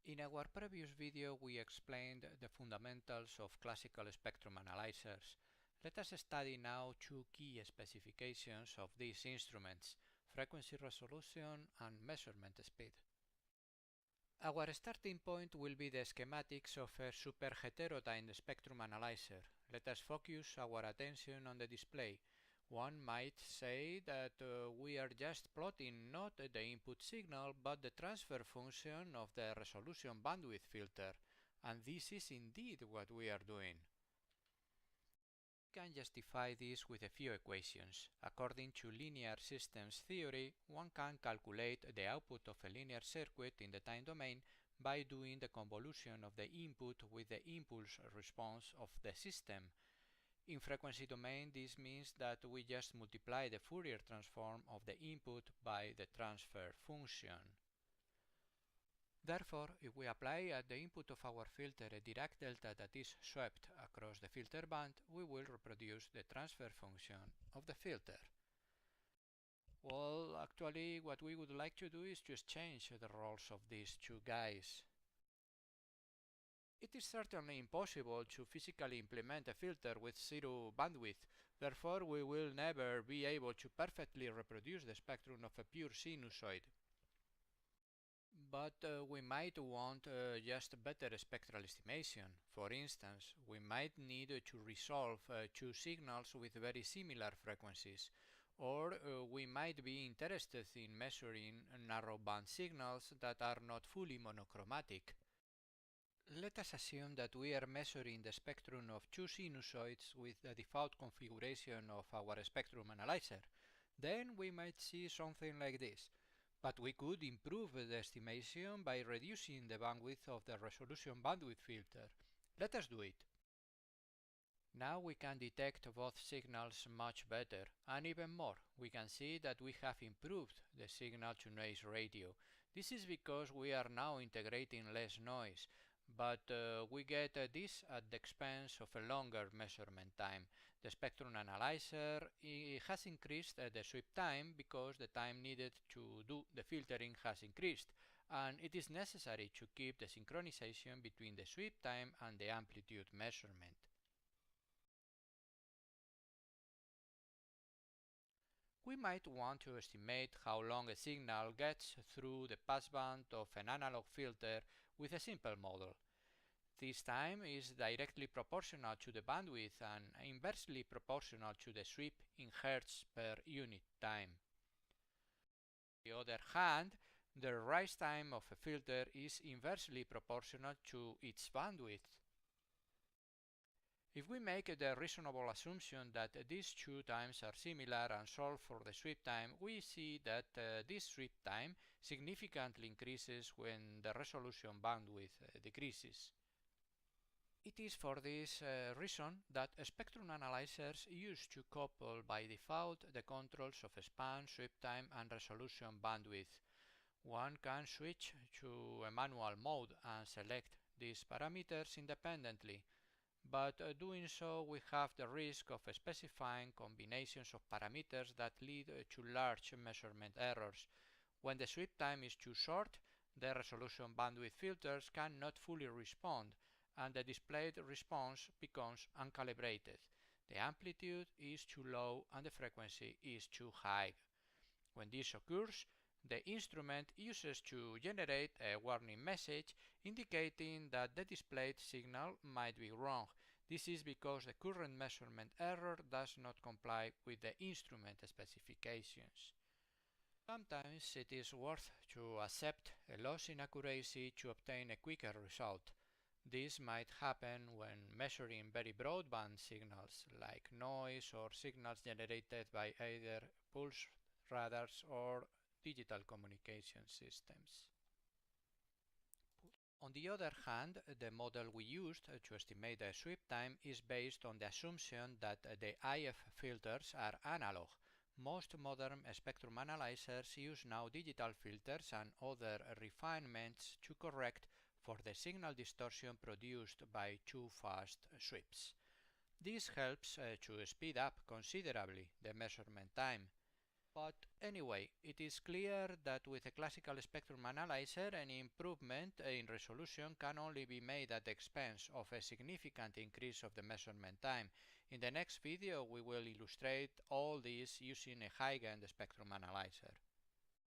In our previous video we explained the fundamentals of classical spectrum analyzers. Let us study now two key specifications of these instruments: frequency resolution and measurement speed. Our starting point will be the schematics of a super heterodyne spectrum analyzer. Let us focus our attention on the display. One might say that we are just plotting not the input signal but the transfer function of the resolution bandwidth filter, and this is indeed what we are doing. We can justify this with a few equations. According to linear systems theory, one can calculate the output of a linear circuit in the time domain by doing the convolution of the input with the impulse response of the system. In frequency domain, this means that we just multiply the Fourier transform of the input by the transfer function. Therefore, if we apply at the input of our filter a Dirac delta that is swept across the filter band, we will reproduce the transfer function of the filter. Well, actually, what we would like to do is to exchange the roles of these two guys. It is certainly impossible to physically implement a filter with zero bandwidth, therefore we will never be able to perfectly reproduce the spectrum of a pure sinusoid. But we might want just better spectral estimation. For instance, we might need to resolve two signals with very similar frequencies, or we might be interested in measuring narrowband signals that are not fully monochromatic. Let us assume that we are measuring the spectrum of two sinusoids with the default configuration of our spectrum analyzer. Then we might see something like this. But we could improve the estimation by reducing the bandwidth of the resolution bandwidth filter. Let us do it. Now we can detect both signals much better, and even more, we can see that we have improved the signal-to-noise ratio. This is because we are now integrating less noise, but we get this at the expense of a longer measurement time. The spectrum analyzer has increased the sweep time because the time needed to do the filtering has increased, and it is necessary to keep the synchronization between the sweep time and the amplitude measurement. We might want to estimate how long a signal gets through the passband of an analog filter with a simple model. This time is directly proportional to the bandwidth and inversely proportional to the sweep in Hertz per unit time. On the other hand, the rise time of a filter is inversely proportional to its bandwidth. If we make the reasonable assumption that these two times are similar and solve for the sweep time, we see that this sweep time significantly increases when the resolution bandwidth decreases. It is for this reason that spectrum analyzers use to couple by default the controls of span, sweep time and resolution bandwidth. One can switch to a manual mode and select these parameters independently, but doing so we have the risk of specifying combinations of parameters that lead to large measurement errors. When the sweep time is too short, the resolution bandwidth filters cannot fully respond, and the displayed response becomes uncalibrated. The amplitude is too low and the frequency is too high. When this occurs, the instrument uses to generate a warning message indicating that the displayed signal might be wrong. This is because the current measurement error does not comply with the instrument specifications. Sometimes it is worth to accept a loss in accuracy to obtain a quicker result. This might happen when measuring very broadband signals like noise or signals generated by either pulse radars or digital communication systems. On the other hand, the model we used to estimate the sweep time is based on the assumption that the IF filters are analog. Most modern spectrum analyzers use now digital filters and other refinements to correct for the signal distortion produced by too fast sweeps. This helps to speed up considerably the measurement time. But anyway, it is clear that with a classical spectrum analyzer, any improvement in resolution can only be made at the expense of a significant increase of the measurement time. In the next video, we will illustrate all this using a high-end spectrum analyzer.